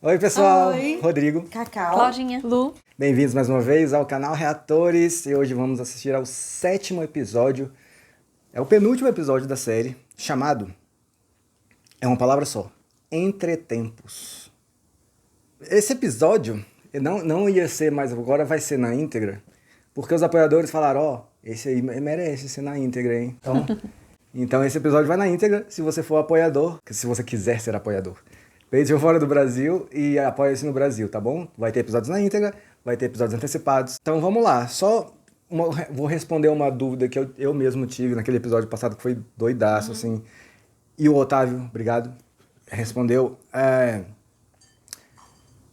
Oi, pessoal. Oi. Rodrigo. Cacau. Claudinha. Lu. Bem-vindos mais uma vez ao canal Reatores. E hoje vamos assistir ao 7º episódio. É o penúltimo episódio da série, chamado... É uma palavra só. Entretempos. Esse episódio não ia ser mais... Agora vai ser na íntegra. Porque os apoiadores falaram, esse aí merece ser na íntegra, hein? Então esse episódio vai na íntegra se você for apoiador, se você quiser ser apoiador. Patreon fora do Brasil e apoia-se no Brasil, tá bom? Vai ter episódios na íntegra, vai ter episódios antecipados. Então vamos lá, vou responder uma dúvida que eu mesmo tive naquele episódio passado, que foi doidaço, assim. E o Otávio, obrigado, respondeu.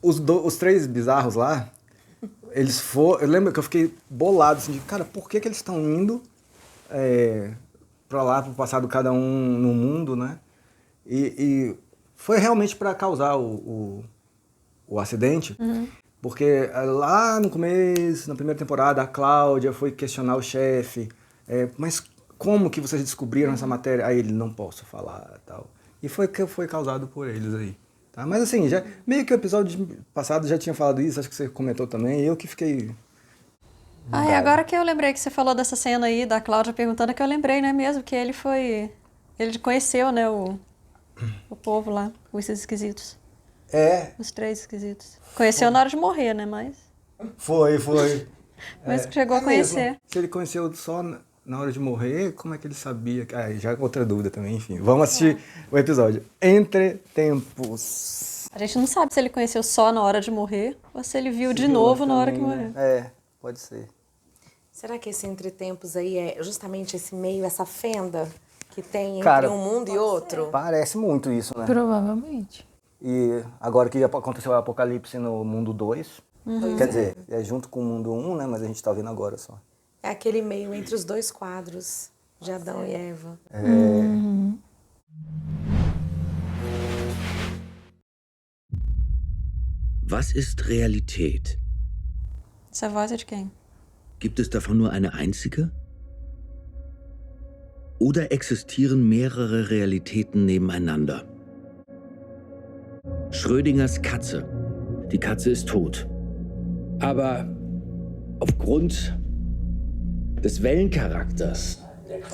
Os três bizarros lá, eles foram... Eu lembro que eu fiquei bolado, assim, de, cara, por que eles estão indo pra lá, pro passado cada um no mundo, né? E foi realmente para causar o acidente, porque lá no começo, na primeira temporada, a Cláudia foi questionar o chefe, mas como que vocês descobriram essa matéria? Aí ele, não posso falar, tal. E foi causado por eles aí. Tá? Mas assim, já, meio que o episódio passado já tinha falado isso, acho que você comentou também, e eu que fiquei... E agora que eu lembrei que você falou dessa cena aí, da Cláudia perguntando, que eu lembrei, né, mesmo, que ele conheceu, né, o povo lá, os esquisitos. Os três esquisitos. Conheceu na hora de morrer, né, mas... Foi. Mas chegou a conhecer. Mesmo. Se ele conheceu só na hora de morrer, como é que ele sabia? Já é outra dúvida também, enfim. Vamos assistir o episódio. Entretempos. A gente não sabe se ele conheceu só na hora de morrer, ou se ele viu de novo na hora que morreu. Pode ser. Será que esse entretempos aí é justamente esse meio, essa fenda que tem entre um mundo e outro? Parece muito isso, né? Provavelmente. E agora que aconteceu o apocalipse no mundo 2, quer dizer, é junto com o mundo 1, né? Mas a gente tá vendo agora só. É aquele meio entre os dois quadros de Adão e Eva. Was ist Realität? Essa voz é de quem? Gibt es davon nur eine einzige? Oder existieren mehrere Realitäten nebeneinander? Schrödingers Katze. Die Katze ist tot. Aber aufgrund des Wellencharakters.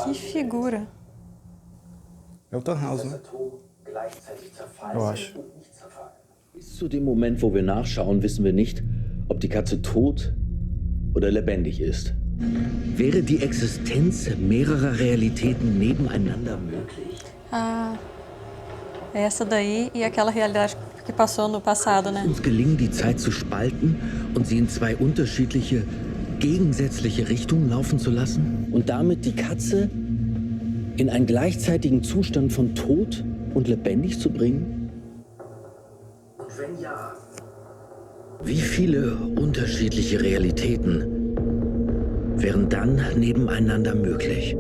Que figura. É o Tannhaus, né? Eu acho. Bis zu dem Moment, wo wir nachschauen, wissen wir nicht, ob die Katze tot oder lebendig ist. Wäre die Existenz mehrerer Realitäten nebeneinander möglich? Essa daí e aquela realidade que passou no passado, né? Uns gelingen, die Zeit zu spalten und sie in zwei unterschiedliche, gegensätzliche Richtungen laufen zu lassen? Und damit die Katze in einen gleichzeitigen Zustand von tot und lebendig zu bringen? Und wenn ja, wie viele unterschiedliche Realitäten wären dann nebeneinander möglich?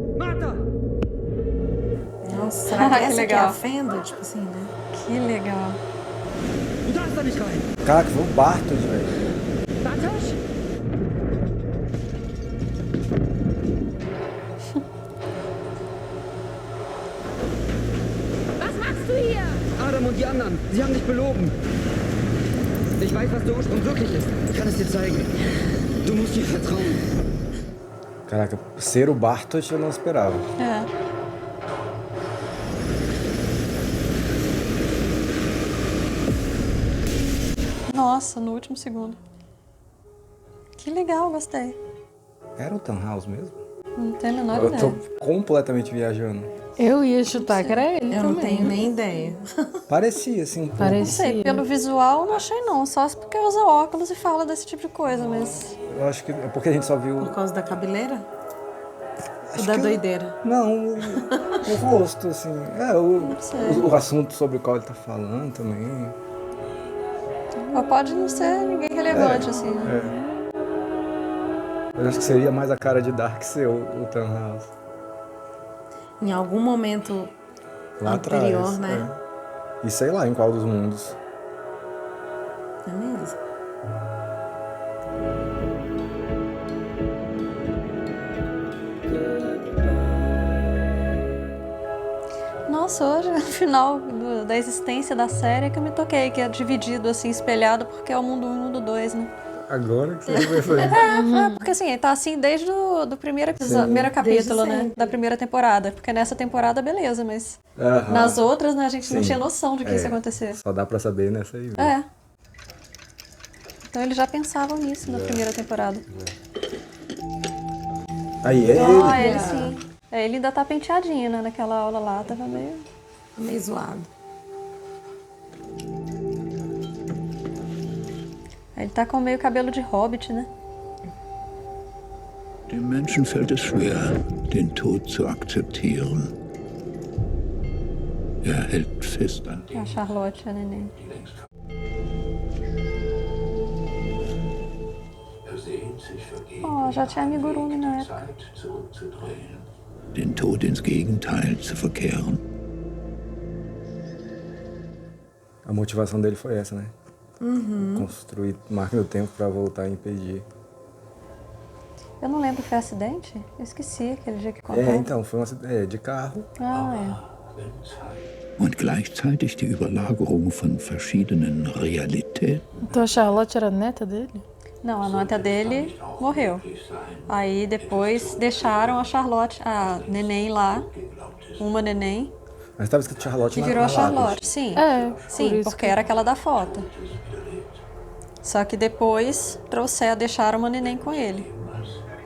Nossa, será que Que essa aqui é legal. a fenda? Tipo assim, né? Que legal. Du darfst da nicht rein! Caraca, foi o Bartos, velho. Bartosz? Was machst du hier? Adam und die anderen, sie haben dich belogen. Ich weiß, was der Ursprung wirklich ist. Ich kann es dir zeigen. Du musst mir vertrauen. Caraca, ser o Bartos eu não esperava. Nossa, no último segundo. Que legal, gostei. Era o Tannhaus mesmo? Não tenho a menor Eu ideia. tô completamente viajando. Eu ia chutar que era ele Eu não também. tenho nem ideia. Parecia, assim, um pouco. Não Parecia. sei, pelo visual não achei não, só porque usa óculos e fala desse tipo de coisa, mas... Eu acho que é porque a gente só viu... Por causa da cabeleira? Acho Ou da que- doideira? Não, o rosto, assim. sei. O assunto sobre o qual ele tá falando também. Mas pode não ser ninguém relevante, assim, né? Eu acho que seria mais a cara de Dark ser o Tannhaus. Em algum momento Lá anterior, atrás, né? E sei lá em qual dos mundos. É mesmo? Nossa, hoje, no final da existência da série, é que eu me toquei, que é dividido, assim, espelhado, porque é o mundo 1 e o mundo 2, né? Agora que você conversou isso. Porque assim, ele tá assim desde do primeiro episódio, primeiro capítulo, né? Da primeira temporada. Porque nessa temporada, beleza, mas nas outras, né, a gente não tinha noção de que isso ia acontecer. Só dá pra saber nessa aí. É. Então eles já pensavam nisso na primeira temporada. Aí, é ele. Ah, ele sim. Ele ainda tá penteadinho, né? Naquela aula lá, tava meio zoado. Ele tá com meio cabelo de hobbit, né? Dem Menschen fällt es schwer, den Tod zu akzeptieren. Hält fest an A Charlotte, a neném. Oh, já tinha amigurumi na época. den Tod ins Gegenteil zu verkehren. A motivação dele foi essa, né? Construir máquina do tempo pra voltar e impedir. Eu não lembro, foi acidente? Eu esqueci aquele dia que contaram. Então, foi um acidente de carro. Und gleichzeitig die Überlagerung von verschiedenen Realitäten. Então a Charlotte era neta dele? Não, a neta dele morreu. Aí depois deixaram a Charlotte, a neném lá, uma neném, Mas tava escrito Charlotte que na virou a lápide. Charlotte. Sim, sim, por isso porque que- era aquela da foto. Só que depois deixaram uma neném com ele.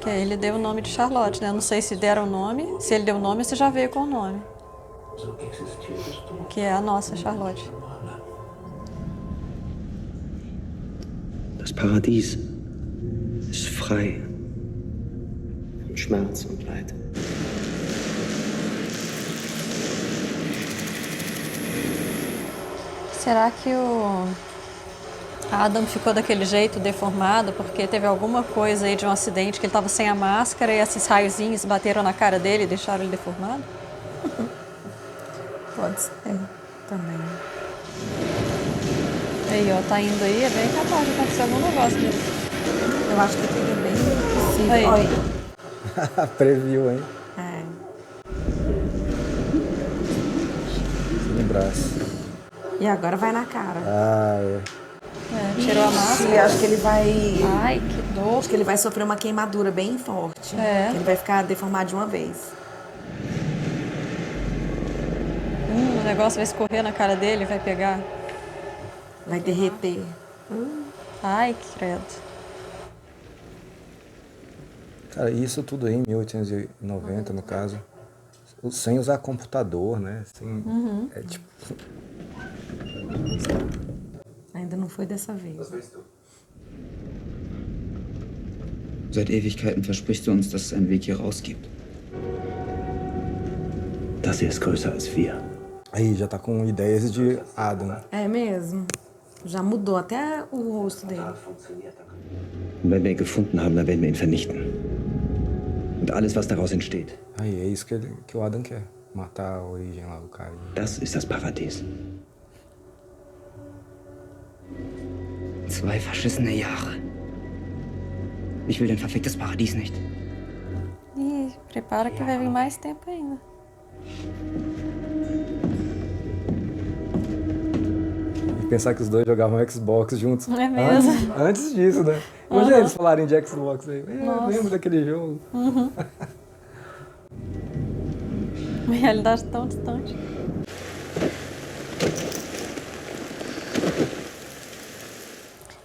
Que aí ele deu o nome de Charlotte, né? Eu não sei se deram o nome, se ele deu o nome ou se já veio com o nome. Que é a nossa Charlotte. Das Paradies ist frei von Schmerz und Leid. Será que o Adam ficou daquele jeito, deformado, porque teve alguma coisa aí de um acidente que ele estava sem a máscara e esses raiozinhos bateram na cara dele e deixaram ele deformado? Pode ser também. Aí, ó, tá indo aí, é bem capaz de acontecer algum negócio desse. Eu acho que seria bem possível. Aí. Olha, Previu, hein? é. No braço. E agora vai na cara. Ah, é. Tirou a máscara. E acho que ele vai. Ai, que dor. Acho que ele vai sofrer uma queimadura bem forte. É. Que ele vai ficar deformado de uma vez. O negócio vai escorrer na cara dele, vai pegar. Vai derreter. Ai, que credo. Cara, isso tudo aí em 1890, no caso. Sem usar computador, né? Sem, é tipo... Ainda não foi dessa vez. Seit Ewigkeiten versprichst du uns, dass es einen Weg hier raus gibt. Das hier ist größer als wir. Aí já tá com ideias de Adam. É mesmo? Já mudou até o rosto dele. Und wenn wir ihn gefunden haben, dann werden wir ihn vernichten. Und alles, was daraus entsteht. Aí é isso que o Adam quer. Matar a origem lá do cara. Das ist das Paradies. 2 verschissene Jahre. Ich will dein verficktes Paradies nicht. Ih, prepara que vai vir mais tempo ainda. E pensar que os dois jogavam Xbox juntos. É mesmo? Antes disso, né? Imagina eles falarem de Xbox aí. Eu lembro daquele jogo. Uma realidade tão distante.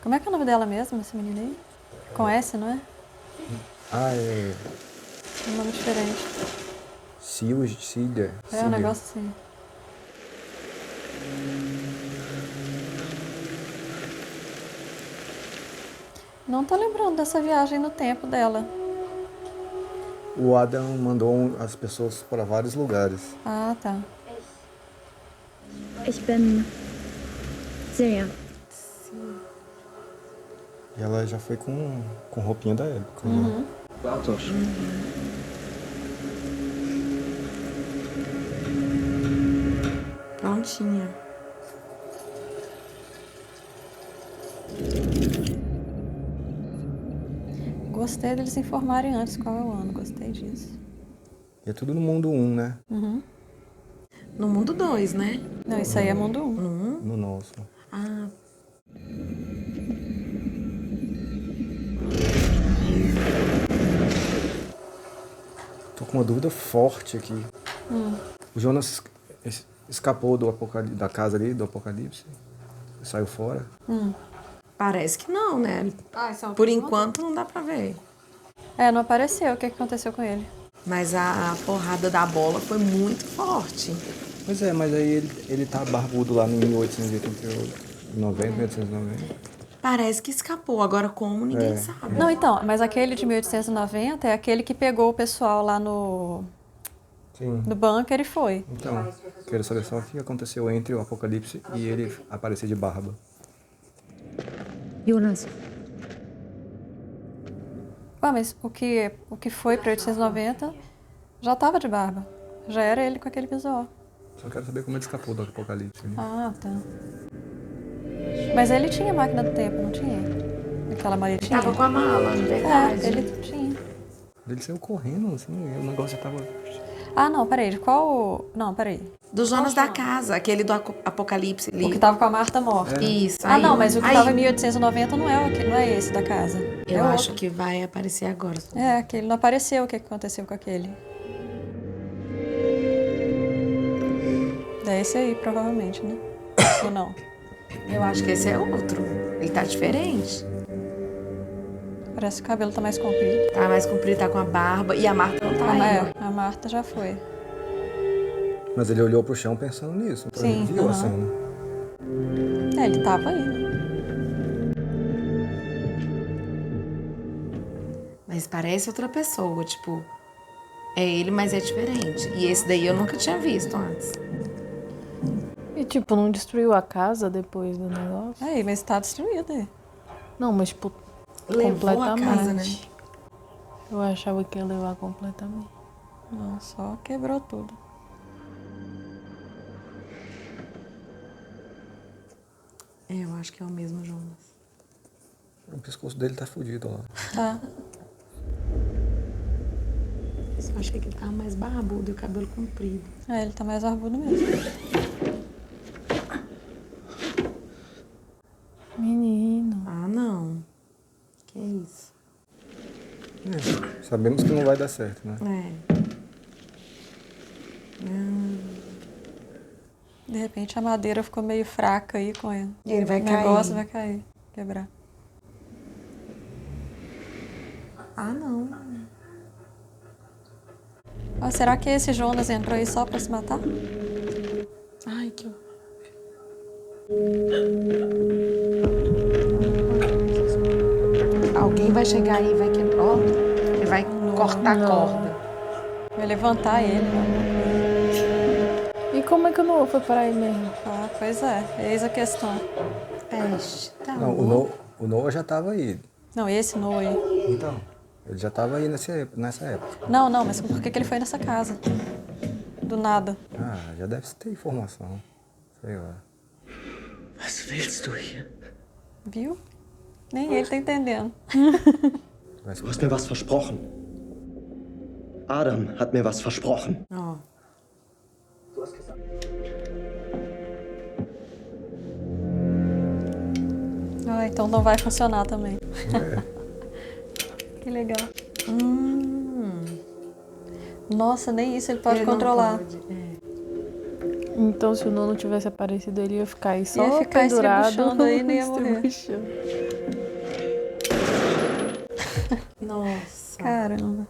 Como é que é o nome dela mesmo, essa menina aí? Com S, não é? Ah, é... Um nome diferente. Cilia. É um negócio assim. Não tô lembrando dessa viagem no tempo dela. O Adam mandou as pessoas para vários lugares. Ah, tá. Ich bin Silja. E ela já foi com roupinha da época. Bartosz. Prontinha. Gostei deles informarem antes qual é o ano. Gostei disso. E é tudo no mundo 1, né? No mundo 2, né? Não, isso aí é mundo 1. No nosso. Ah, Tô com uma dúvida forte aqui. O Jonas escapou da casa ali, do apocalipse? Saiu fora? parece que não, né? Por enquanto não dá pra ver. Não apareceu o que aconteceu com ele. Mas a porrada da bola foi muito forte. Pois é, mas aí ele tá barbudo lá em 1888, 1890. Parece que escapou, agora como ninguém sabe. Não, então, mas aquele de 1890 é aquele que pegou o pessoal lá no bunker e foi. Então, quero saber só o que aconteceu entre o apocalipse e ele aparecer de barba. Jonas, Ué, mas o que foi pra 1890 já tava de barba. Já era ele com aquele visual. Só quero saber como ele escapou do apocalipse. Né? Ah, tá. Mas ele tinha máquina do tempo, não tinha? Aquela maletinha? Tava com a mala, de verdade. Ele tinha. Ele saiu correndo, assim, o negócio já tava... Ah, não, peraí, de qual... Não, peraí. Do Jonas da Casa, aquele do Apocalipse. O que tava com a Marta morta. Isso. Ah, não, mas o que tava em 1890 não é esse da casa. Eu acho que vai aparecer agora. Aquele não apareceu. O que aconteceu com aquele? É esse aí, provavelmente, né? Ou não? Eu acho que esse é outro. Ele tá diferente. Parece que o cabelo tá mais comprido. Tá mais comprido, tá com a barba. E a Marta não tá aí. A Marta já foi. Mas ele olhou pro chão pensando nisso. Então Sim, ele viu a cena. Ele tava aí. Mas parece outra pessoa, tipo... É ele, mas é diferente. E esse daí eu nunca tinha visto antes. E tipo, não destruiu a casa depois do negócio? Aí, mas tá destruído aí. Não, mas tipo, Levou a completamente. casa, né? Eu achava que ia levar completamente. Não, só quebrou tudo. Eu acho que é o mesmo Jonas. O pescoço dele tá fudido lá. Tá. Eu achei que ele tava mais barbudo e o cabelo comprido. Ele tá mais barbudo mesmo. Menino. Ah, não. Que isso? Sabemos que não vai dar certo, né? De repente a madeira ficou meio fraca aí com ele. Ele vai o cair. negócio vai cair, quebrar. Ah, não. Será que esse Jonas entrou aí só pra se matar? Ai, que... Alguém vai chegar aí e vai quebrar. Ó, ele vai cortar a corda. Vai levantar ele. E como é que o Noah foi parar aí mesmo? Ah, pois é. Eis a questão. Peste. Tá Não, bom. o Noah já tava aí. Não, esse Noah aí. Então, ele já tava aí nessa época. Não, mas por que ele foi nessa casa? Do nada. Ah, já deve ter informação. Sei lá. Was willst du hier? Viu? Nem ele tá entendendo. Du hast mir was versprochen. Adam hat mir was versprochen. Ó. Então não vai funcionar também. Que legal. Nossa, nem isso ele pode Ele não controlar. pode, Então, se o Nono tivesse aparecido, ele ia ficar aí só Ia ficar pendurado. estribuchando aí, nem ia morrer. estribuchando. Nossa. Caramba.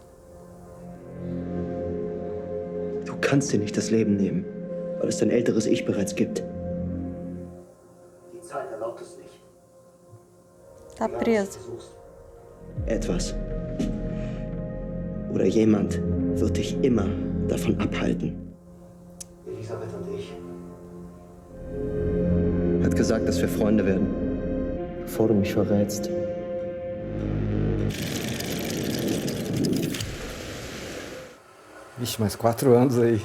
Du kannst dir nicht das Leben nehmen, weil es dein älteres Ich bereits gibt. Die Zeit erlaubt es nicht. Tá preso. Etwas oder jemand wird dich immer davon abhalten. Elisabeth und ich. Hat gesagt, dass wir Freunde werden, bevor du mich verrätst. Vixe, mais 4 anos aí.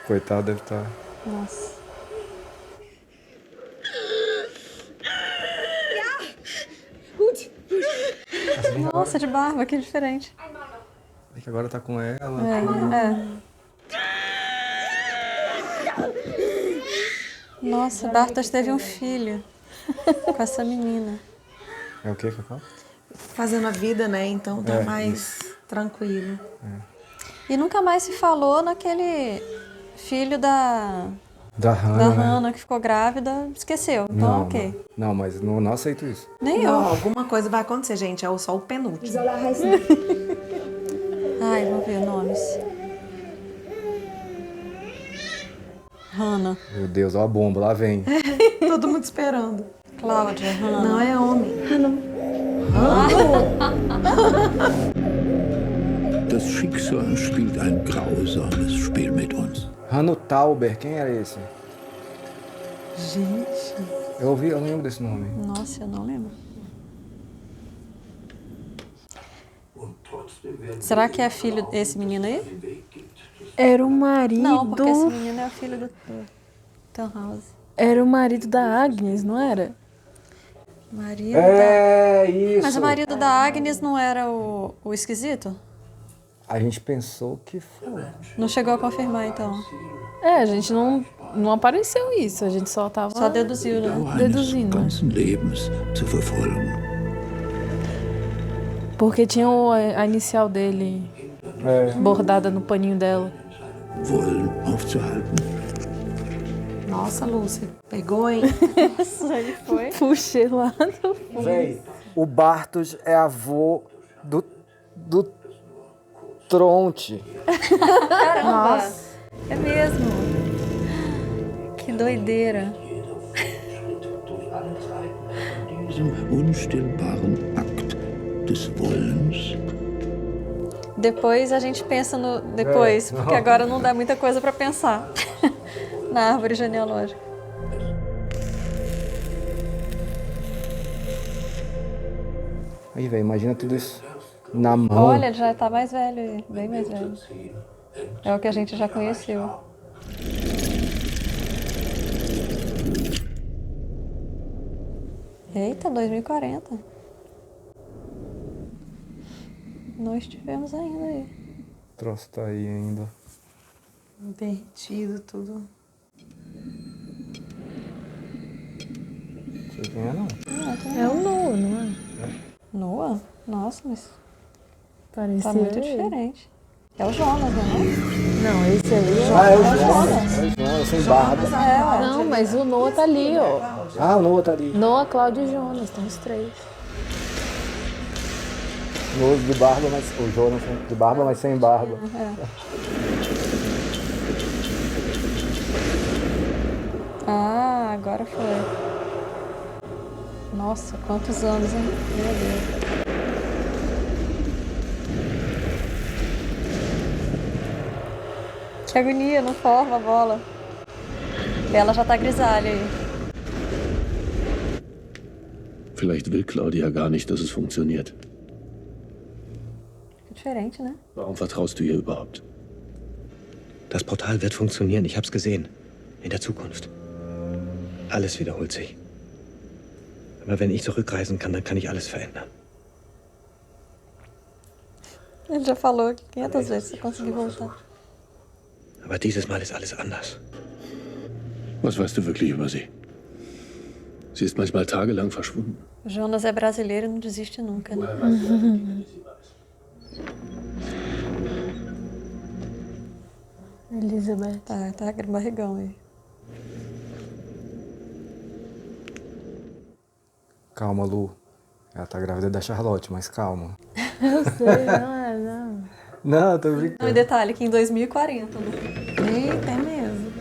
Coitado, deve estar... Nossa. Nossa, de barba, que diferente. É que agora tá com ela. Nossa, Bartosz teve um filho com essa menina. É o que eu falo? Fazendo a vida, né? Então tá mais tranquilo. E nunca mais se falou naquele filho da Hannah, que ficou grávida. Esqueceu. Então, ok. Não, mas não aceito isso. Nem Não, eu. alguma coisa vai acontecer, gente. É só o penúltimo. Ai, vou ver nomes. Hannah. Meu Deus, ó a bomba, lá vem. Todo mundo esperando. Cláudia, Hannah. Não é homem. Das Schicksal spielt ein grausames Spiel mit uns. Hanno Tauber, quem era esse? Gente. Eu lembro desse nome. Nossa, eu não lembro. Será que é filho desse menino aí? Era o marido... Não, porque esse menino é o filho do Tannhauser. Era o marido da Agnes, não era? Marido Isso. Mas o marido da Agnes não era o esquisito? A gente pensou que foi. Não chegou a confirmar, então. A gente não apareceu isso, a gente só tava... Só deduziu, né? Deduzindo. Ganzen Lebens zu verfolgen. Porque tinha a inicial dele bordada no paninho dela. Wollen aufzuhalten. Nossa, Lúcia. Pegou, hein? Isso aí foi. Puxei lá do fundo. Véi, o Bartosz é avô do Tronte. Nossa. É mesmo. Que doideira. Diesem unstillbaren Akt des Wollens. Depois a gente pensa no depois, porque agora não dá muita coisa pra pensar na árvore genealógica. Aí, velho, imagina tudo isso na mão. Olha, ele já tá mais velho aí, bem mais velho. É o que a gente já conheceu. Eita, 2040. Não estivemos ainda aí. O troço tá aí ainda. Derretido, tudo. Não sei quem é, não. É o Noah, não é? Noah? Nossa, mas Parecia tá muito ele. diferente. É o Jonas, né? Não, esse aí é... Ah, é o Jonas, sem barba. Não, mas o Noah tá ali, ó. Ah, o Noah tá ali. Noah, Cláudio e Jonas, estão os três. Noah de barba, mas o Jonas de barba, mas sem barba. Ah, agora foi. Nossa, quantos anos, hein? Meu Deus. Que agonia, não forma a bola. Ela já tá grisalha aí. Vielleicht will Claudia gar nicht, dass es funktioniert. Diferente, né? Warum vertraust du ihr überhaupt? Das Portal wird funktionieren, ich hab's gesehen. In der Zukunft. Alles wiederholt sich. Aber wenn ich zurückreisen kann, dann kann ich alles verändern. Ele já falou 500 vezes, se conseguir voltar. Aber dieses Mal ist alles anders. Was weißt du wirklich über sie? Sie ist manchmal tagelang verschwunden. Jonas é brasileiro e não desiste nunca, né? Elizabeth. Tá barrigão aí. Calma, Lu. Ela tá grávida da Charlotte, mas calma. Eu sei, não. Não, tô Não, e brincando. detalhe que em 2040, né? Eita, é mesmo.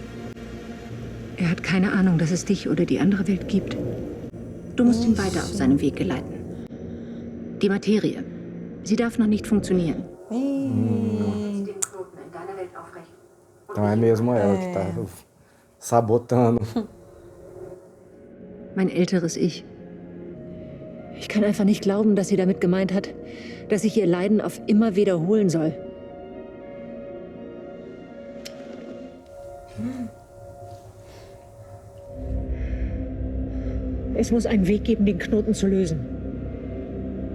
Er hat keine Ahnung, dass es dich oder die andere Welt gibt. Du musst ihn weiter auf seinem Weg geleiten. Die Materie. Sie darf noch nicht funktionieren. Então é mesmo ela que tá sabotando. Mein älteres Ich. Ich kann einfach nicht glauben, dass sie damit gemeint hat, dass ich ihr Leiden auf immer wiederholen soll. Es muss einen Weg geben, den Knoten zu lösen.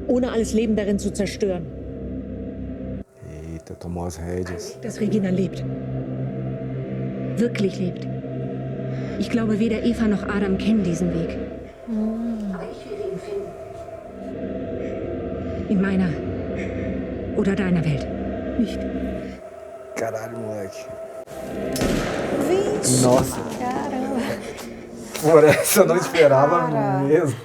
Ohne alles Leben darin zu zerstören. Eita, tomou as rédeas. Dass Regina lebt. Wirklich lebt. Ich glaube, weder Eva noch Adam kennen diesen Weg. Aber ich will ihn finden. In meiner oder deiner Welt. Nicht. Caralho, moleque. Vixe, Nossa. caramba. Por essa eu não esperava mesmo.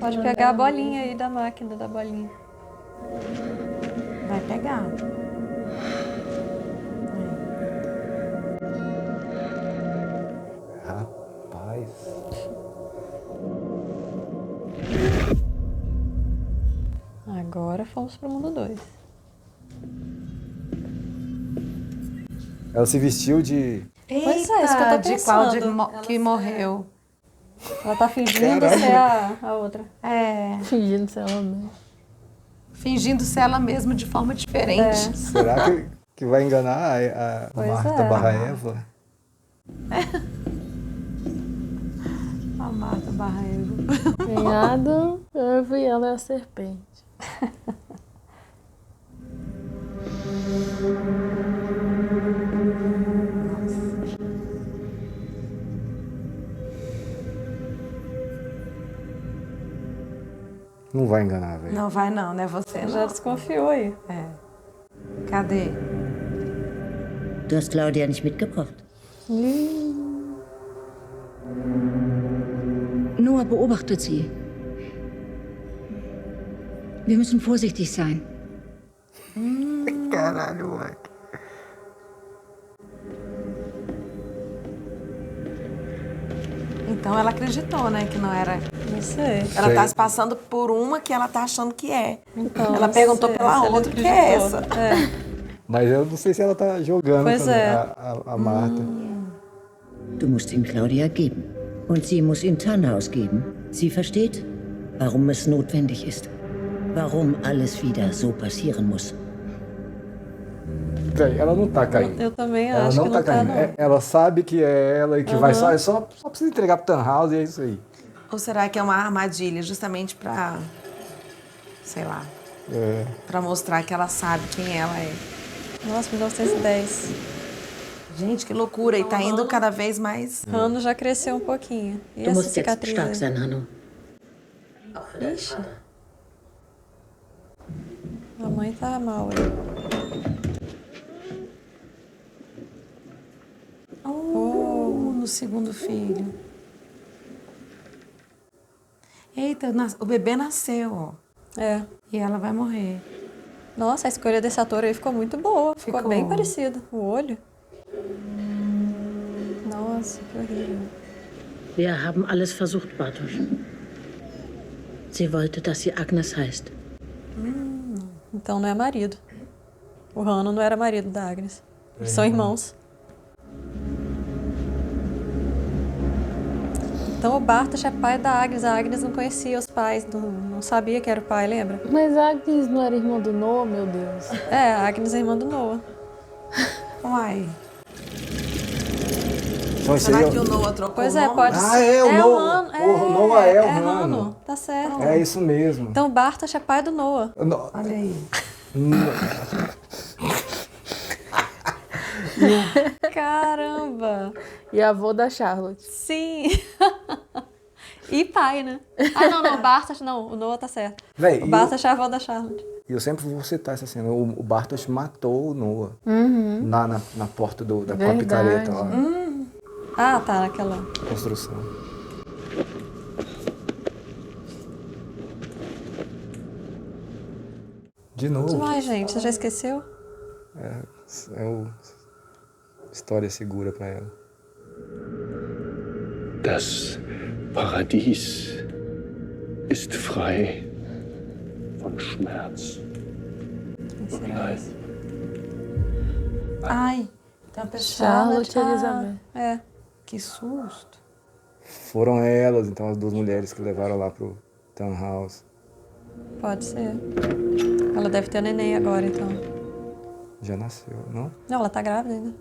Pode pegar a bolinha aí da máquina, da bolinha. Vai pegar. Rapaz. Agora fomos pro mundo 2. Ela se vestiu de... Pois é, isso que eu tô de qual pensando. que morreu. Ela tá fingindo Caramba. ser a outra. É, Fingindo ser ela mesma. fingindo ser ela mesma de forma diferente. Será que vai enganar a Pois Marta é. barra Eva? A Marta barra Eva. Tem Adam, Eva e ela é a serpente. Não vai enganar, velho. Não vai não, né? Você Já não. desconfiou aí. É. Cadê? Du hast Claudia nicht mitgebracht. Noah beobachtet sie. Wir müssen vorsichtig sein. Caralho, moleque. Então ela acreditou, né? Que não era. Não sei. Ela tá se passando por uma que ela tá achando que é. Então, Ela não perguntou sei pela se ela outra, que é acreditou. essa? É. Mas eu não sei se ela tá jogando Pois também, é. a Marta. Du musst ihn Claudia geben. Und sie muss ihn Tannhaus geben. Sie versteht, warum es notwendig ist. Warum alles wieder so passieren muss. Véi, ela não tá caindo. Eu também Ela acho não que tá não tá, caindo. não. Ela sabe que é ela e que vai só precisa entregar pro Tannhaus e é isso aí. Ou será que é uma armadilha justamente pra. Sei lá. É. Pra mostrar que ela sabe quem ela é. Nossa, 1910. Gente, que loucura. E tá indo cada vez mais. Hanno já cresceu um pouquinho. E Du essa musst jetzt cicatriz stark aí? sein, Hanno. Ixi. A mãe tá mal aí. No segundo filho. Eita, o bebê nasceu, ó. É. E ela vai morrer. Nossa, a escolha desse ator aí ficou muito boa. Ficou Ficou. bem parecido. O olho. Nossa, que horrível. Wir haben alles versucht, Bartosz. Sie wollte, dass sie Agnes heißt. Então não é marido. O Hanno não era marido da Agnes. Eles são irmãos. Então o Bartosz é pai da Agnes. A Agnes não conhecia os pais, não sabia que era o pai, lembra? Mas a Agnes não era irmã do Noah, meu Deus. É, a Agnes é irmã do Noah. Uai. Então, esse Será aí que o Noah trocou Pois o é, nome? pode Ah, ser. é o Noah. Hanno. O Noah é o Hanno. Hanno. Tá certo. É isso mesmo. Então o Bartosz é pai do Noah. No- Olha aí. Caramba! E a avó da Charlotte. Sim! E pai, né? Ah, não, Bartosz não. O Noah tá certo. Véi, O Bartosz é a avó da Charlotte. E eu sempre vou citar essa cena. O Bartosz matou o Noah na porta da com a Verdade. picareta lá. Ah, tá, naquela. Construção. De novo. Demais, gente. Você já esqueceu? História segura pra ela. Das Paradies ist frei von Schmerz. Quem será? Ai, tem uma pessoa. Charlotte e Elizabeth. É. Que susto. Foram elas, então, as duas mulheres que levaram lá pro Tannhaus. Pode ser. Ela deve ter neném agora, então. Já nasceu, não? Não, ela tá grávida ainda.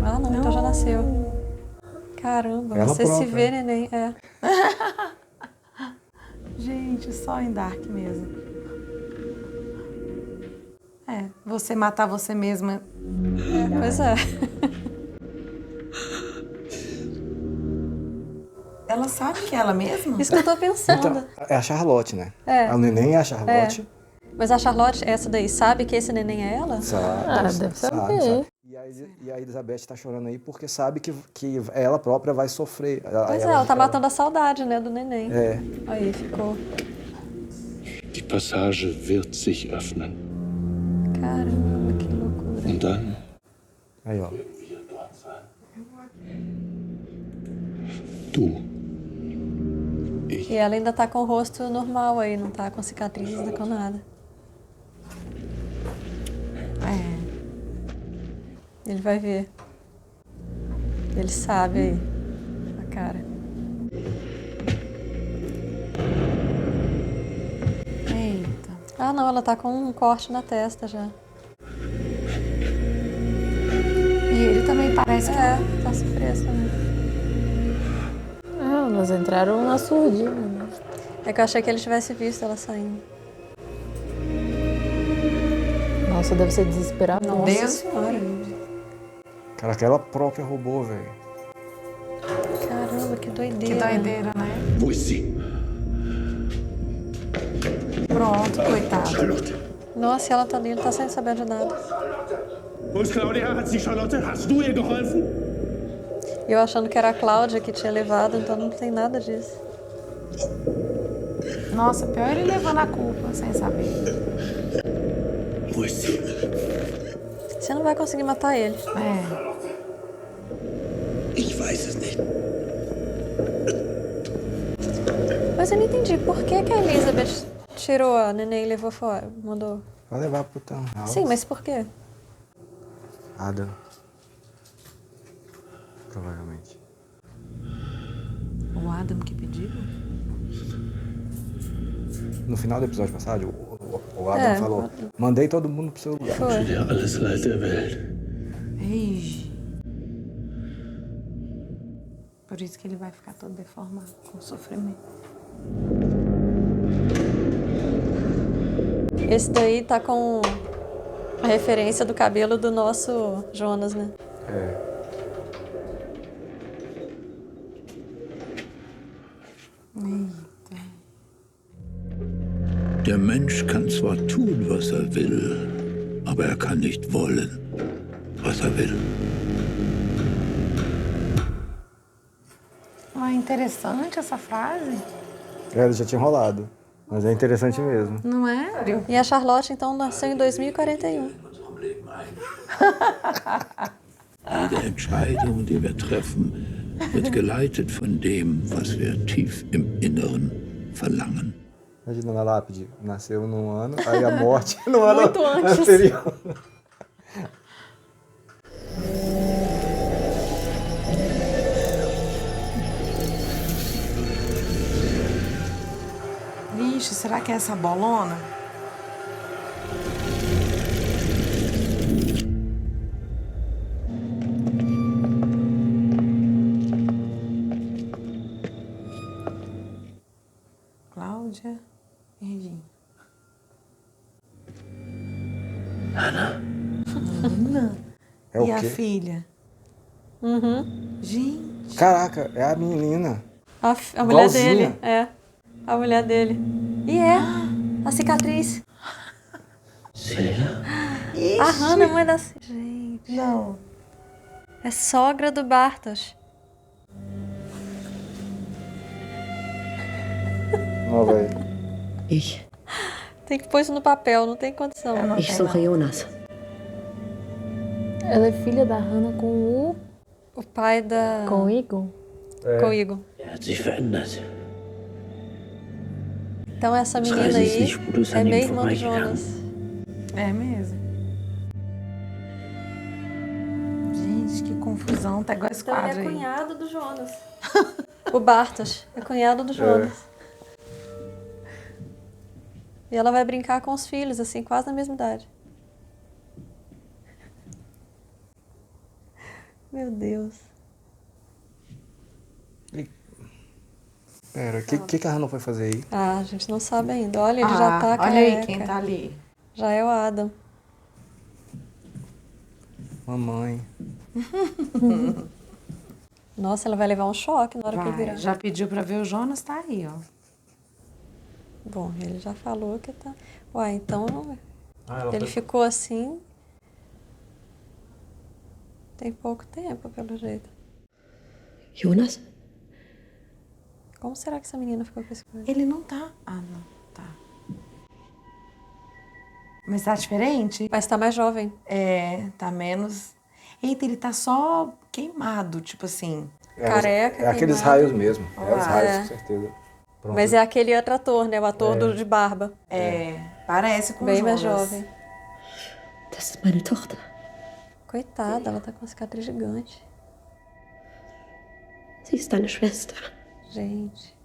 Ah, não, então já nasceu. Caramba, Ela você se própria. vê neném. É. Gente, só em Dark mesmo. você matar você mesma. Pois é. Ela sabe que é ela mesma? Isso que eu tô pensando. Então, é a Charlotte, né? É. O neném é a Charlotte. Mas a Charlotte, essa daí, sabe que esse neném é ela? Sabe, deve sabe. saber. E a Elizabeth tá chorando aí porque sabe que ela própria vai sofrer. Pois ela tá matando a saudade, né, do neném. É. Aí ficou. Die Passage wird sich öffnen. Caramba, que loucura. Und dann Aí, ó. du. E ela ainda tá com o rosto normal aí, não tá com cicatriz, não tá com nada. Ele vai ver. Ele sabe aí. A cara. Eita. Ah, não, ela tá com um corte na testa já. E ele também parece que... tá surpreso também. Elas entraram na surdina, né? É que eu achei que ele tivesse visto ela saindo. Nossa, deve ser desesperador. Nossa senhora. Cara, aquela própria roubou, velho. Caramba, que doideira. Que doideira, né? Wo ist sie? Pronto, coitado. Charlotte. Nossa, e ela tá ali, não tá sem saber de nada. Wo ist Claudia? Hat sie Charlotte? Hast du ihr geholfen? E eu achando que era a Cláudia que tinha levado, então não tem nada disso. Nossa, pior ele levando a culpa, sem saber. Wo ist sie? Você não vai conseguir matar ele. Ich weiß es nicht. Mas eu não entendi, por que que a Elizabeth tirou a neném e levou fora? Mandou. Vai levar pro townhouse. Sim, mas por quê? Adam. Provavelmente. O Adam que pediu? No final do episódio passado, o Adam falou: mandei todo mundo pro seu lugar. Foi. Der alles Leid der Welt. Ei. Por isso que ele vai ficar todo deformado, com sofrimento. Esse daí tá com a referência do cabelo do nosso Jonas, né? É. Der Mensch kann zwar tun, was er will, aber er kann nicht wollen, was er will. Ah, interessante essa frase. Ele já tinha rolado. Mas é interessante mesmo. Não é? E a Charlotte, então, nasceu em 2041. Jede Entscheidung, die wir treffen, wird geleitet von dem, was wir tief im Inneren verlangen. Imagina na lápide, nasceu num ano, aí a morte no ano Muito antes. anterior. Vixe, será que é essa bolona? Cláudia e Regina. Ana? Ana? É o E a quê? filha? Uhum. Gente. Caraca, é a menina. A mulher Igualzinha. dele, é. A mulher dele. E é a cicatriz. Será? A Hannah é mãe da... Gente. Não. É sogra do Bartosz. Ó, velho. Ich Tem que pôr isso no papel, não tem condição. suche Jonas. Ela é filha da Hannah com O pai da... com o Igor? Com o Igor. Er hat sich verändert. Então essa Das menina Reisen ist aí nicht spurlos é an ihm meio irmã do vorbeigegangen. Jonas. É mesmo. Gente, que confusão. Tá igual esse Então quadro ele é aí. cunhado do Jonas. O Bartosz é cunhado do Jonas. E ela vai brincar com os filhos, assim, quase na mesma idade. Meu Deus. Pera, o que a Hannah foi fazer aí? Ah, a gente não sabe ainda. Olha, ele já tá olha careca. aí quem tá ali. Já é o Adam. Mamãe. Nossa, ela vai levar um choque na hora que ele virar. Já pediu pra ver o Jonas, tá aí, ó. Bom, ele já falou que tá... Uai, então... ele ficou assim... Tem pouco tempo, pelo jeito. Jonas? Como será que essa menina ficou com esse coisa? Ele não tá... Ah, não. Tá. Mas tá diferente? Mas tá mais jovem. É, tá menos... Eita, ele tá só queimado, tipo assim. Careca, É aqueles queimado. raios mesmo. É os raios, com certeza. Pronto. Mas é aquele outro ator, né? O ator de barba. Parece com o Bem Jonas. mais jovem. Das ist meine Tochter. Coitada, ela tá com uma cicatriz gigante. Sie ist deine Schwester. Gente.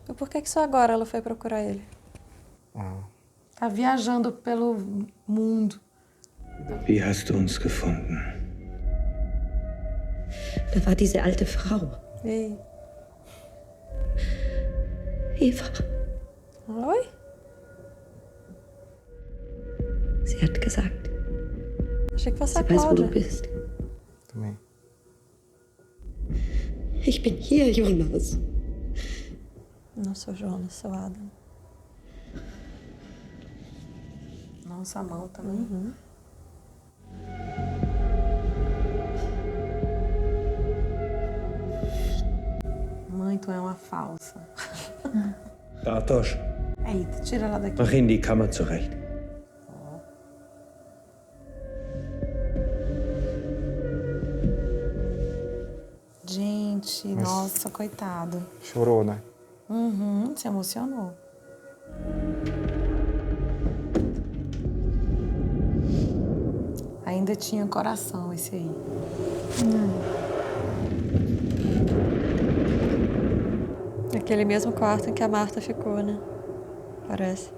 E por que só agora ela foi procurar ele? Tá viajando pelo mundo. Wie hast du uns gefunden? Da war diese alte Frau. Ei. Eva. Oi? Sie hat gesagt, Achei que fosse sie a weiß, wo du Cláudia. bist. Também. Ich bin hier, Jonas. Não sou Jonas, sou Adam. Nossa, a mão também. Uhum. Mãe, tu é uma falsa. Bartosz, Eita, tira ela daqui. mach ihn die Kammer zurecht. Gente, nossa, coitado. Chorou, né? Uhum, se emocionou. Ainda tinha coração esse aí. Aquele mesmo quarto em que a Marta ficou, né? Parece.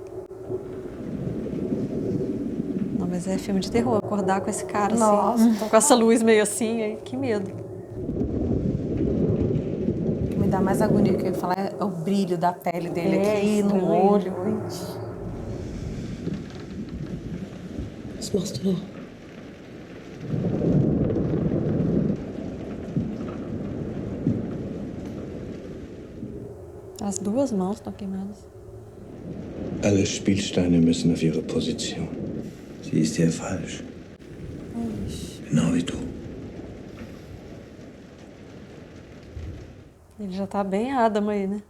Não, mas é filme de terror. Acordar com esse cara Nossa, assim, com essa luz meio assim, aí, que medo. O que me dá mais agonia que eu ia falar é o brilho da pele dele aqui no olho. Was machst du? As duas mãos estão queimadas. Alle Spielsteine müssen auf ihre Position. Sie ist hier falsch. Genau wie du. Ele já tá bem Adam aí, né?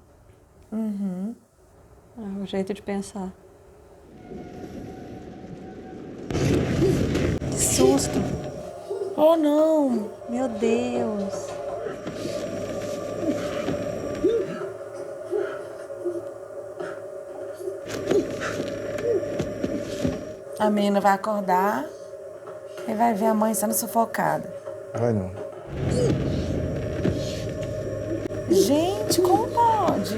Uhum. É o jeito de pensar. Que susto! Oh, não! Meu Deus! A menina vai acordar e vai ver a mãe sendo sufocada. Vai não. Gente, como pode?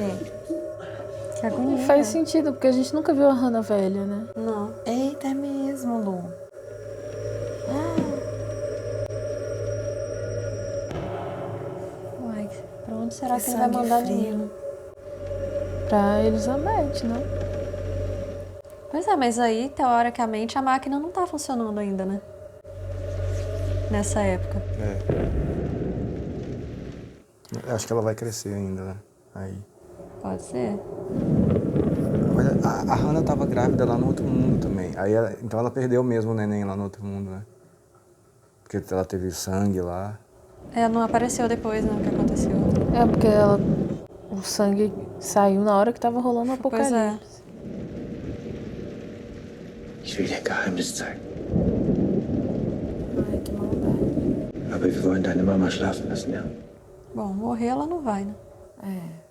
Que agonia. Faz sentido, porque a gente nunca viu a Hannah velha, né? Não. Eita, é mesmo, Lu. Uai, pra onde será Que que ele vai sangue mandar a frio. menina? Pra Elizabeth, não? Pois é, mas aí, teoricamente, a máquina não tá funcionando ainda, né? Nessa época. Acho que ela vai crescer ainda, né? Aí. Pode ser. Olha, a Hannah tava grávida lá no outro mundo também. Aí então ela perdeu mesmo o neném lá no outro mundo, né? Porque ela teve sangue lá. É, não apareceu depois, né, o que aconteceu. É, porque o sangue saiu na hora que tava rolando o Pois é. apocalipse. Ich will dir ein Geheimnis zeigen. Ai, que maldade. Aber wir wollen deine Mama schlafen lassen, ja? Bom, morrer ela não vai, né? É.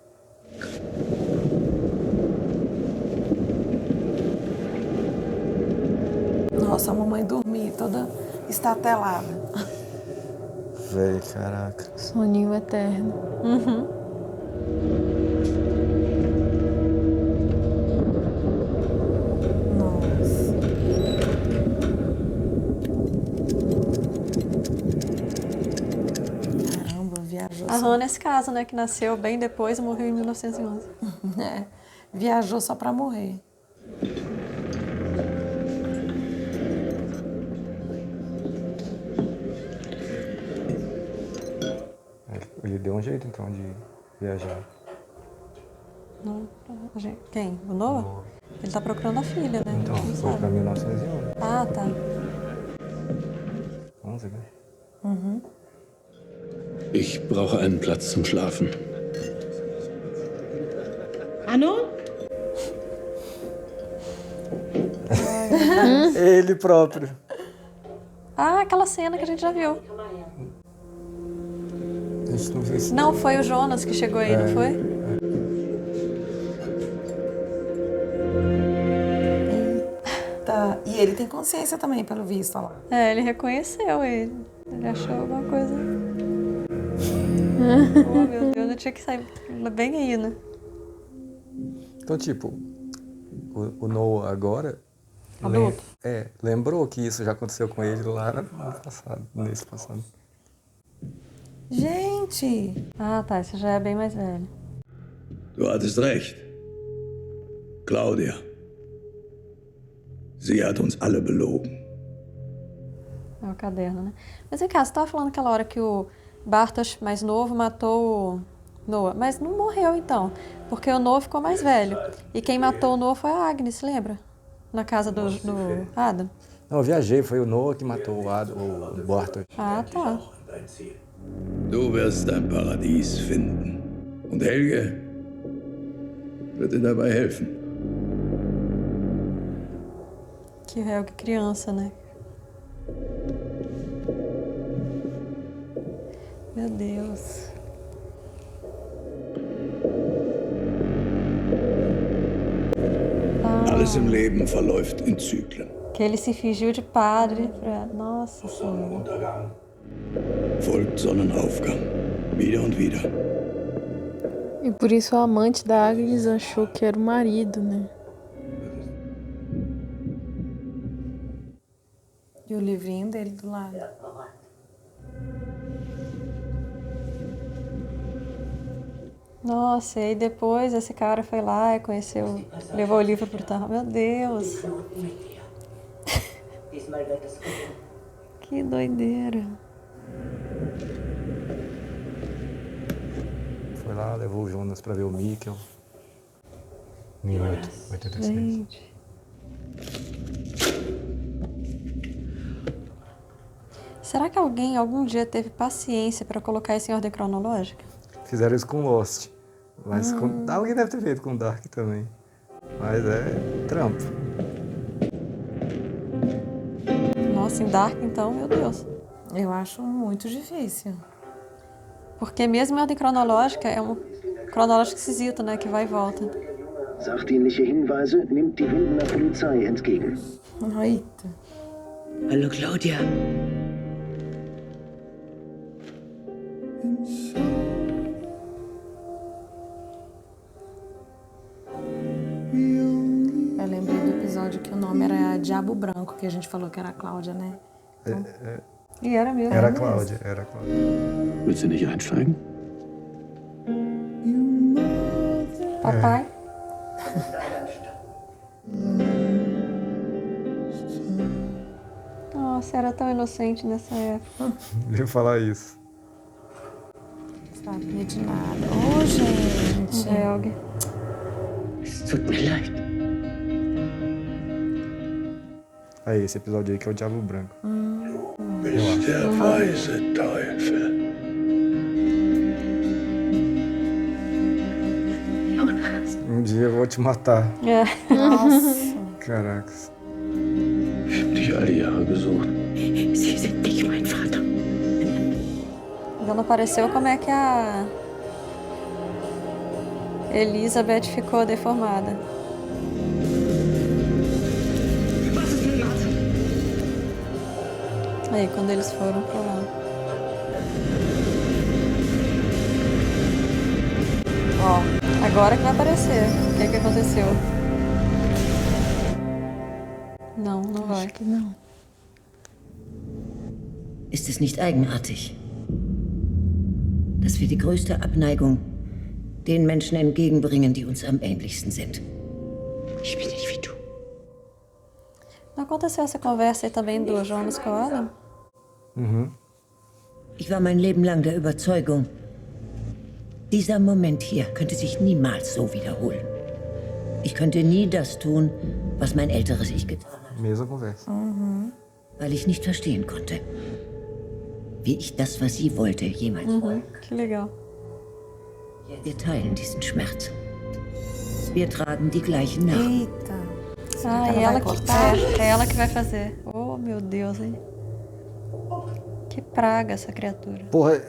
Nossa, a mamãe dormir toda estatelada. Véi, caraca. Soninho eterno. Uhum. Nossa. Caramba, viajou. A Hannah nesse caso, né, que nasceu bem depois e morreu em 1911. É, viajou só pra morrer. Ele deu um jeito, então, de viajar. Não, quem? O Noah? Ele tá procurando a filha, né? Então, foi pra 1911. Ah, tá. 11, né? Uhum. Ich brauche einen Platz zum Schlafen. Arno? Ele próprio. Ah, aquela cena que a gente já viu. Não sei se... Não, foi o Jonas que chegou aí, não foi? Tá. E ele tem consciência também, pelo visto, olha lá. É, ele reconheceu ele. Ele achou alguma coisa. Oh, meu Deus, eu tinha que sair bem aí, né? Então, tipo, o Noah agora... Adulto. Lembrou que isso já aconteceu com ele lá no passado, nesse passado. Gente! Ah, tá, esse já é bem mais velho. Du hattest recht. Claudia. Sie hat uns alle belogen. É o caderno, né? Mas vem cá, você tava falando aquela hora que o Bartosz mais novo matou o Noah. Mas não morreu, então. Porque o Noah ficou mais velho. E quem matou o Noah foi a Agnes, lembra? Na casa do Adam. Não, eu viajei. Foi o Noah que matou o Bartosz. Ah, tá. Du wirst dein Paradies finden. Und Helge wird dir dabei helfen. Que Helge criança, né? Meu Deus. Alles im Leben verläuft in Zyklen. Que ele se fingiu de padre pra... Nossa Senhora. Folgt Sonnenaufgang. Wieder und wieder. E por isso o amante da Agnes achou que era o marido, né? E o livrinho dele do lado. Nossa, e aí depois esse cara foi lá e conheceu, levou o livro pro tarro. Meu Deus. Que doideira. Foi lá, levou o Jonas pra ver o Mikkel. 1886. Gente. Será que alguém algum dia teve paciência para colocar isso em ordem cronológica? Fizeram isso com Lost. Mas alguém deve ter feito com Dark também. Mas é trampo. Nossa, em Dark então, meu Deus. Eu acho muito difícil. Porque mesmo em ordem cronológica, é um cronológico esquisito, né? Que vai e volta. Sachdienliche Hinweise nimmt die Windener Polizei entgegen. Eita. Hallo, Claudia. Eu lembrei do episódio que o nome era Diabo Branco, que a gente falou que era a Cláudia, né? Então... E era mesmo. Era a Cláudia, era a Cláudia. Willst du nicht einsteigen? Papai. Nossa, era tão inocente nessa época. Eu ia falar isso. Não sabia de nada. Ô, gente. Helge. Es tut mir leid. Aí, esse episódio aí que é o Diabo Branco. Bist der weise Teufel. Um dia eu vou te matar. É. Nossa. Caracas. Ich hab dich all die Jahre gesucht. Sie sind nicht mein Vater. Ainda não apareceu como é que a Elizabeth ficou deformada. Aí, quando eles foram pra lá. Ó, agora que vai aparecer. O que é que aconteceu? Não, não vai. Acho que não. Ist es nicht eigenartig, dass wir die größte Abneigung den Menschen entgegenbringen, die uns am ähnlichsten sind? Ich bin nicht wie du. Não aconteceu essa conversa aí também do Jonas com o Adam? Uhum. Ich war mein Leben lang der Überzeugung, dieser Moment hier könnte sich niemals so wiederholen. Ich könnte nie das tun, was mein älteres Ich getan hat. Mesma conversa. Weil ich nicht verstehen konnte, wie ich das, was sie wollte, jemals wollte. Que legal. Wir teilen diesen Schmerz. Wir tragen die gleichen Narben. Eita. Ah, é ela que vai fazer. Oh, meu Deus, hein? Que praga essa criatura. Porra,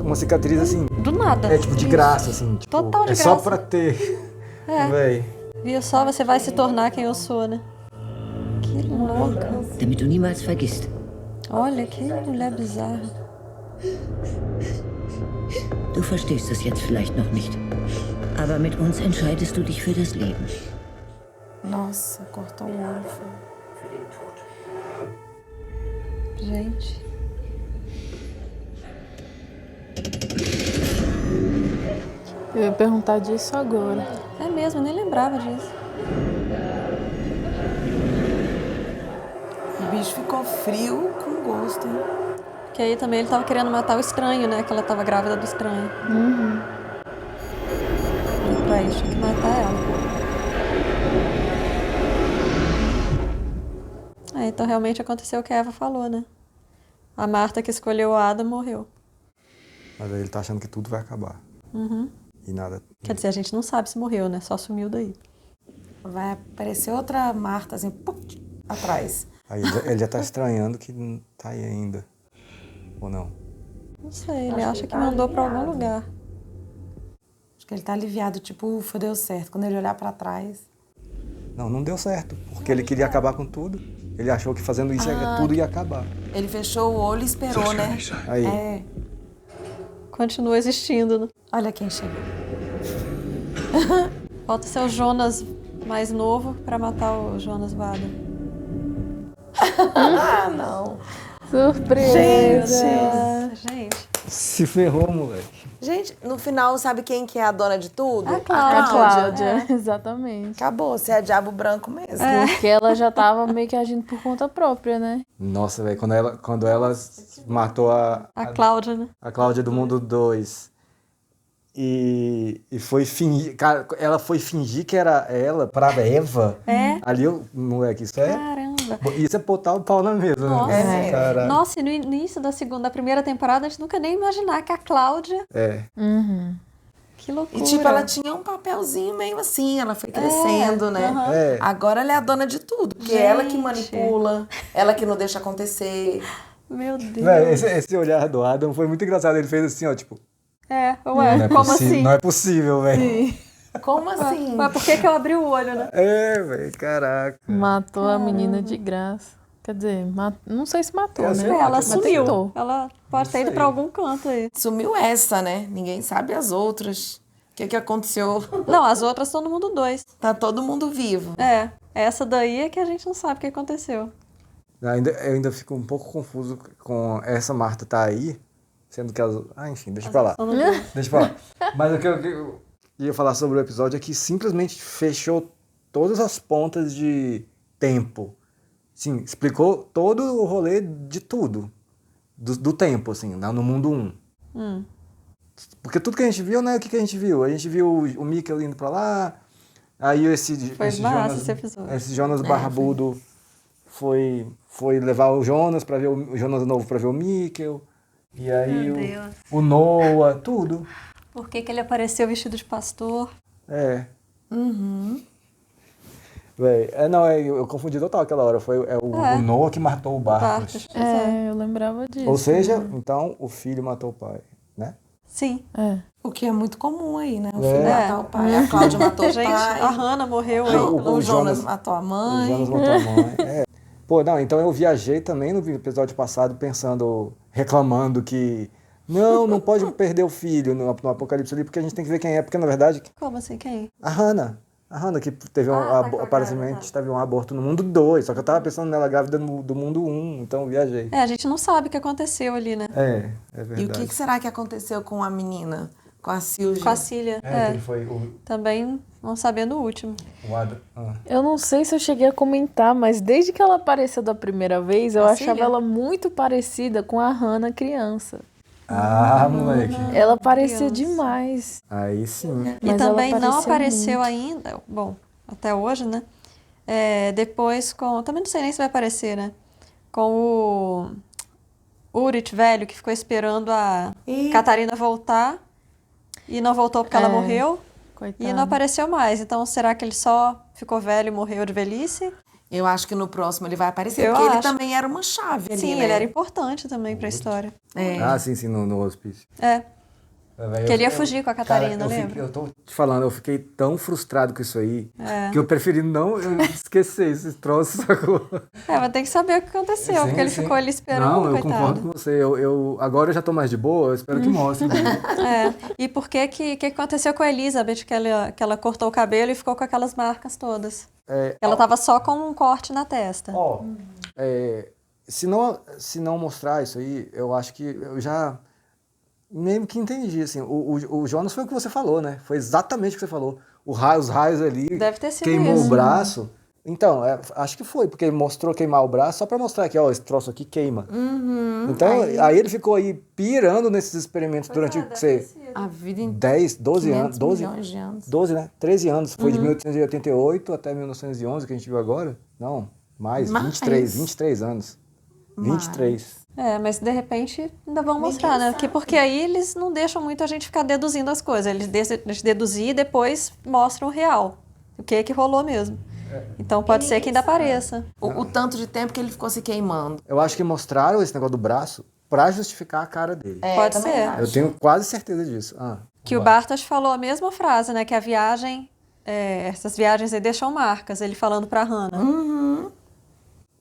uma cicatriz assim. Do nada. É tipo de graça, assim. Tipo, Total de é graça. só pra ter. É. Véi. Viu só, você vai se tornar quem eu sou, né? Que louca. Damit du niemals vergisst. Olha, que mulher bizarra. Du verstehst es jetzt vielleicht noch nicht. Aber mit uns entscheidest du dich für das Leben. Nossa, cortou o olho. Gente. Eu ia perguntar disso agora. É mesmo, eu nem lembrava disso. O bicho ficou frio com gosto, hein? Porque aí também ele tava querendo matar o estranho, né? Que ela tava grávida do estranho. E pra isso tinha que matar ela. Então realmente aconteceu o que a Eva falou, né? A Marta que escolheu o Adam morreu. Mas aí ele tá achando que tudo vai acabar. E nada. Quer dizer, a gente não sabe se morreu, né? Só sumiu daí. Vai aparecer outra Marta, assim, put, atrás. Aí ele já tá estranhando que não tá aí ainda. Ou não? Não sei, ele acha que mandou pra algum lugar. Acho que ele tá aliviado, tipo, ufa, deu certo. Quando ele olhar pra trás... Não deu certo. Porque ele queria acabar com tudo. Ele achou que fazendo isso tudo ia acabar. Ele fechou o olho e esperou, né? Aí. É. Continua existindo, né? Olha quem chegou. Falta ser o Jonas mais novo pra matar o Jonas Vada. Ah, não. Surpresa! Gente. Se ferrou, moleque. Gente, no final, sabe quem que é a dona de tudo? A Cláudia. A Cláudia, exatamente. Acabou, você é diabo branco mesmo. Porque ela já tava meio que agindo por conta própria, né? Nossa, velho, quando ela matou a Cláudia, né? A Cláudia do Mundo 2. E foi fingir. Cara, ela foi fingir que era ela pra Eva. É. Ali, moleque, isso é. Caramba. Isso é botar o pau na mesa, Nossa. né? Cara. Nossa, e no início da primeira temporada, a gente nunca nem ia imaginar que a Cláudia. É. Que loucura. E tipo, ela tinha um papelzinho meio assim, ela foi crescendo, né? É. Agora ela é a dona de tudo. Porque é ela que manipula, ela que não deixa acontecer. Meu Deus. Véi, esse olhar do Adam foi muito engraçado. Ele fez assim, ó, tipo. Ué, Não como assim? Não é possível, velho. Como assim? Ué, por que eu abri o olho, né? É, velho, caraca. Matou a menina de graça. Quer dizer, não sei se matou, Eu né? sei lá, Ela mas sumiu. tentou. Ela pode ter ido sei. pra algum canto aí. Sumiu essa, né? Ninguém sabe as outras. O que aconteceu? Não, as outras estão no mundo 2. Tá todo mundo vivo. Essa daí é que a gente não sabe o que aconteceu. Eu ainda fico um pouco confuso com essa Marta tá aí, sendo que as. Enfim, deixa pra lá. Deixa pra lá. Mas o que eu ia falar sobre o episódio é que simplesmente fechou todas as pontas de tempo. Sim, explicou todo o rolê de tudo. Do tempo, assim, no mundo 1. Porque tudo que a gente viu, né? O que a gente viu? A gente viu o Mikkel indo pra lá, aí esse massa esse episódio. Esse Jonas barrabudo foi levar o Jonas pra ver o Jonas novo pra ver o Mikkel. E aí o Noah, tudo. Por que ele apareceu vestido de pastor? É. Véi, eu confundi total aquela hora. Foi o Noah que matou o Bartos. Eu lembrava disso. Ou seja, então o filho matou o pai, né? Sim. O que é muito comum aí, né? O filho matar o pai, a Cláudia matou o Gente, pai. a Hannah morreu aí. O Jonas matou a mãe. O Jonas matou a mãe. Pô, não, então eu viajei também no episódio passado pensando, reclamando que não pode perder o filho no Apocalipse ali, porque a gente tem que ver quem é, porque na verdade... Como assim, quem? A Hannah, que teve aparentemente teve um aborto no mundo 2, só que eu tava pensando nela grávida do mundo 1, então eu viajei. A gente não sabe o que aconteceu ali, né? É verdade. E o que será que aconteceu com a menina? Com a Sylvia. Com a Cília, Ele foi Também não sabendo o último. o Adam. Eu não sei se eu cheguei a comentar, mas desde que ela apareceu da primeira vez, eu A achava Cília? ela muito parecida com a Hannah criança. Moleque. Ela parecia criança. demais. Aí sim. E Mas ela também não parecia apareceu muito. ainda, bom, até hoje, né? Depois com. Também não sei nem se vai aparecer, né? Com o Urit velho, que ficou esperando a Catarina voltar e não voltou porque ela morreu. Coitada. E não apareceu mais. Então, será que ele só ficou velho e morreu de velhice? Eu acho que no próximo ele vai aparecer, Eu porque ele acho. também era uma chave ali, Sim, né? ele era importante também pra história. Sim, no hospício. Que ele ia fugir com a Catarina, lembra? Eu tô te falando, eu fiquei tão frustrado com isso aí, que eu preferi não esquecer esses troços, sacou? Mas tem que saber o que aconteceu, porque ele ficou ali esperando, Não, eu coitado. concordo com você. Agora eu já tô mais de boa, eu espero que mostre. E por que aconteceu com a Elizabeth, que ela cortou o cabelo e ficou com aquelas marcas todas? Ela tava só com um corte na testa. Se não mostrar isso aí, eu acho que eu já mesmo que entendi, assim. O Jonas foi o que você falou, né? Foi exatamente o que você falou. Os raios ali, Deve ter sido queimou isso. o braço. Então, acho que foi, porque ele mostrou queimar o braço só pra mostrar que, ó, esse troço aqui queima. Então, aí ele ficou aí pirando nesses experimentos durante A vida inteira. 10, 12 anos. 12 milhões de anos. 12, né? 13 anos. Foi de 1888 até 1911, que a gente viu agora. Não, mais. 23 anos. 23. Mas de repente ainda vão mostrar, né? Porque aí eles não deixam muito a gente ficar deduzindo as coisas. Eles deixam deduzir e depois mostram o real. O que é que rolou mesmo. Então pode ser que ainda apareça. O tanto de tempo que ele ficou se queimando. Eu acho que mostraram esse negócio do braço pra justificar a cara dele. Pode ser. Eu tenho quase certeza disso. Que o Bartas falou a mesma frase, né? Que a viagem, essas viagens aí deixam marcas. Ele falando pra Hannah.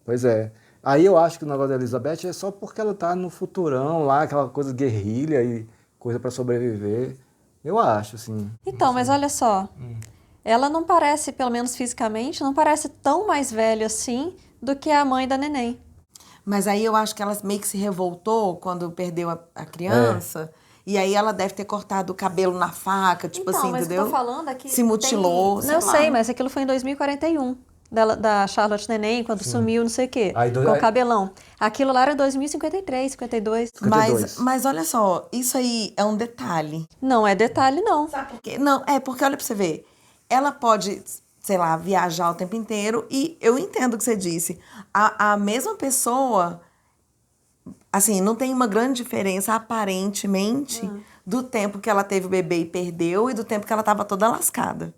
Pois é. Aí eu acho que o negócio da Elizabeth é só porque ela tá no futurão lá, aquela coisa guerrilha e coisa pra sobreviver. Eu acho, assim. Então, mas olha só. Ela não parece, pelo menos fisicamente, não parece tão mais velha assim do que a mãe da neném. Mas aí eu acho que ela meio que se revoltou quando perdeu a criança. E aí ela deve ter cortado o cabelo na faca, tipo então, assim, mas entendeu? Eu tô falando aqui se mutilou, Não sei, mas aquilo foi em 2041. Da Charlotte Neném, quando sumiu, não sei o quê, com o cabelão. Aquilo lá era 2053, 52. Mas olha só, isso aí é um detalhe. Não é detalhe, não. Sabe por quê? Não, porque olha pra você ver. Ela pode, sei lá, viajar o tempo inteiro e eu entendo o que você disse. A mesma pessoa, assim, não tem uma grande diferença, aparentemente, do tempo que ela teve o bebê e perdeu e do tempo que ela tava toda lascada.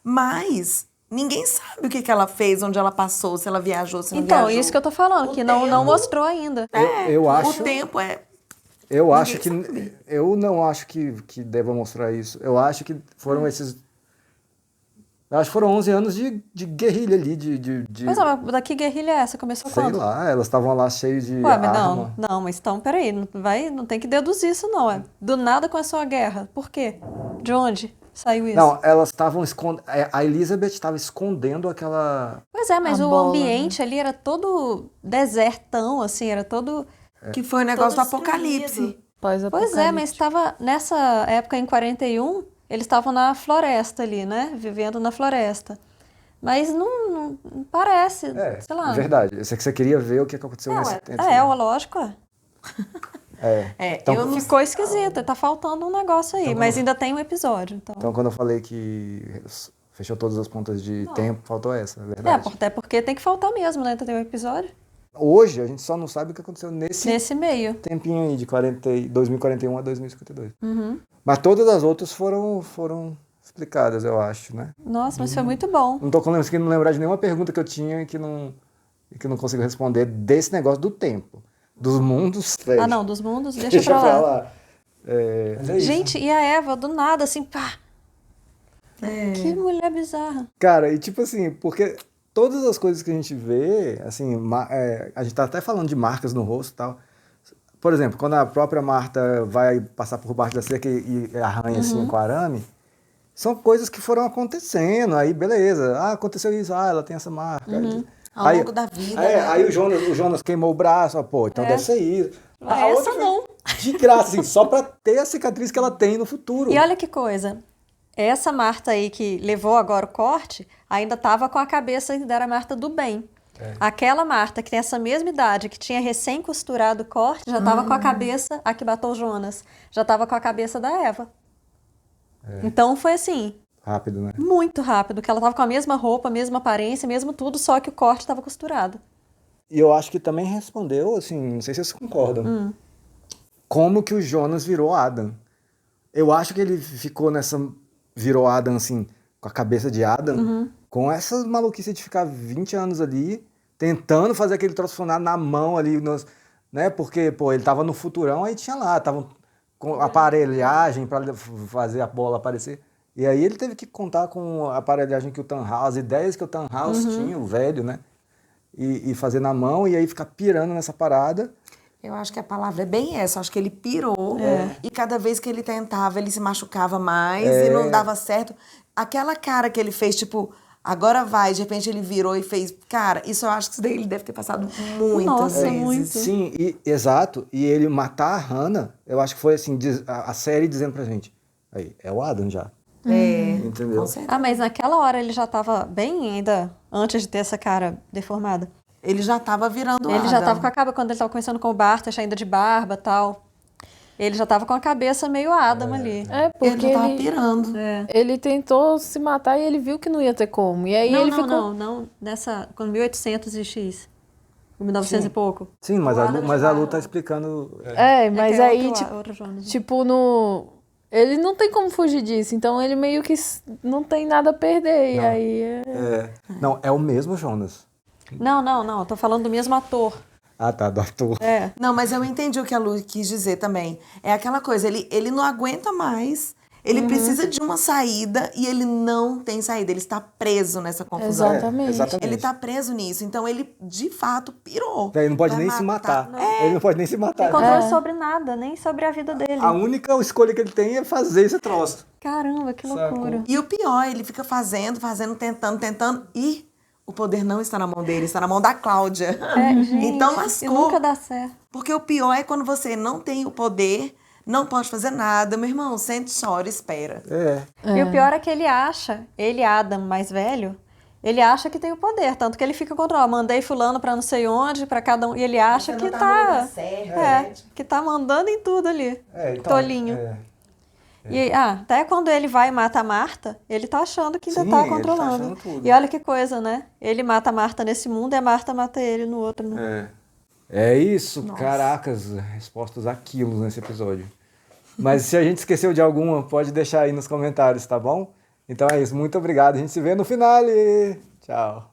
Mas ninguém sabe o que ela fez, onde ela passou, se ela viajou, se não viajou. Então, isso que eu tô falando, que não mostrou ainda. Eu acho, o tempo eu acho que eu não acho que deva mostrar isso. Eu acho que foram esses. Eu acho que foram 11 anos de guerrilha ali, Mas daqui guerrilha é essa? Começou sei quando? lá, elas estavam lá cheias de Ué, mas arma. não, mas então, peraí, não tem que deduzir isso não. Do nada começou a guerra. Por quê? De onde saiu isso? Não, elas estavam escondendo. A Elizabeth estava escondendo aquela. Pois é, mas o ambiente ali era todo desertão, assim, era todo. Que foi o negócio do apocalipse. Pois é, mas estava nessa época, em 41, eles estavam na floresta ali, né? Vivendo na floresta. Mas não parece, sei lá. É verdade. Eu sei que você queria ver o que aconteceu nesse tempo. Lógico. Então, ficou esquisito, tá faltando um negócio aí, mas ainda tem um episódio. Então quando eu falei que fechou todas as pontas de tempo, faltou essa, é verdade. Até porque tem que faltar mesmo, né? Tem um episódio. Hoje a gente só não sabe o que aconteceu nesse meio. Tempinho aí, de 2041 a 2052. Mas todas as outras foram explicadas, eu acho, né? Nossa, mas foi muito bom. Não tô conseguindo lembrar de nenhuma pergunta que eu tinha e que não consigo responder desse negócio do tempo. Dos mundos. Não, dos mundos, deixa pra lá. É gente, e a Eva, do nada, assim, pá. Que mulher bizarra. Cara, e tipo assim, porque todas as coisas que a gente vê, assim, a gente tá até falando de marcas no rosto e tal. Por exemplo, quando a própria Marta vai passar por baixo da cerca e arranha assim com arame, são coisas que foram acontecendo, aí beleza, aconteceu isso, ela tem essa marca. Ao longo da vida. Aí o Jonas queimou o braço, então deve ser isso. Essa não. de graça, assim, só pra ter a cicatriz que ela tem no futuro. E olha que coisa, essa Marta aí que levou agora o corte, ainda tava com a cabeça, ainda era a Marta do bem. Aquela Marta que tem essa mesma idade, que tinha recém costurado o corte, já tava com a cabeça, a que matou o Jonas, já tava com a cabeça da Eva. Então foi assim... Rápido, né? Muito rápido, que ela tava com a mesma roupa, a mesma aparência, mesmo tudo, só que o corte tava costurado. E eu acho que também respondeu, assim, não sei se vocês concordam, como que o Jonas virou Adam. Eu acho que ele ficou virou Adam, assim, com a cabeça de Adam, com essa maluquice de ficar 20 anos ali, tentando fazer aquele troço funcionar na mão ali, né? Porque, pô, ele tava no futurão, aí tinha lá, tava com aparelhagem pra fazer a bola aparecer. E aí ele teve que contar com a aparelhagem que o Tannhaus, ideias que o Tannhaus tinha, o velho, né? E fazer na mão, e aí ficar pirando nessa parada. Eu acho que a palavra é bem essa. Eu acho que ele pirou. E cada vez que ele tentava, ele se machucava mais e não dava certo. Aquela cara que ele fez, tipo, agora vai, de repente ele virou e fez. Cara, isso eu acho que isso daí ele deve ter passado muitas vezes. Muito. Sim, exato. E ele matar a Hannah, eu acho que foi assim, a série dizendo pra gente. Aí, é o Adam já. Entendeu? Mas naquela hora ele já tava bem ainda, antes de ter essa cara deformada. Ele já tava virando Ele Adam. já tava com a cabeça, quando ele tava começando com o Bartas, ainda de barba e tal. Ele já tava com a cabeça meio Adam ali. Porque ele já tava pirando. Ele tentou se matar e ele viu que não ia ter como. E aí ele ficou... Não, nessa, com 1800 e X. 1900 e pouco. Sim, mas a Lu tá explicando... mas que é aí, outro Jonas. tipo, no... Ele não tem como fugir disso, então ele meio que não tem nada a perder. E aí Não, é o mesmo Jonas. Não, eu tô falando do mesmo ator. Ah, tá, do ator. Não, mas eu entendi o que a Lu quis dizer também. É aquela coisa, ele não aguenta mais, ele precisa de uma saída e ele não tem saída, ele está preso nessa confusão. Exatamente. Ele está preso nisso, então ele de fato pirou. Ele não pode nem se matar. Ele não pode nem se matar. Não tem controle sobre nada, nem sobre a vida dele. A única escolha que ele tem é fazer esse troço. Caramba, que loucura. E o pior, ele fica fazendo, tentando e o poder não está na mão dele, está na mão da Cláudia. Gente, então lascou. E nunca dá certo. Porque o pior é quando você não tem o poder, não pode fazer nada. Meu irmão, sente, chora, espera. E o pior é que ele, Adam, mais velho, ele acha que tem o poder. Tanto que ele fica controlando. Mandei fulano pra não sei onde, pra cada um. E ele acha que tá... que tá mandando em tudo ali. Tolinho. E até quando ele vai e mata a Marta, ele tá achando que ainda tá controlando. Ele tá achando tudo. E olha que coisa, né? Ele mata a Marta nesse mundo e a Marta mata ele no outro. Né? É isso, caracas, respostas a quilos nesse episódio. Mas se a gente esqueceu de alguma, pode deixar aí nos comentários, tá bom? Então é isso, muito obrigado. A gente se vê no finale. Tchau.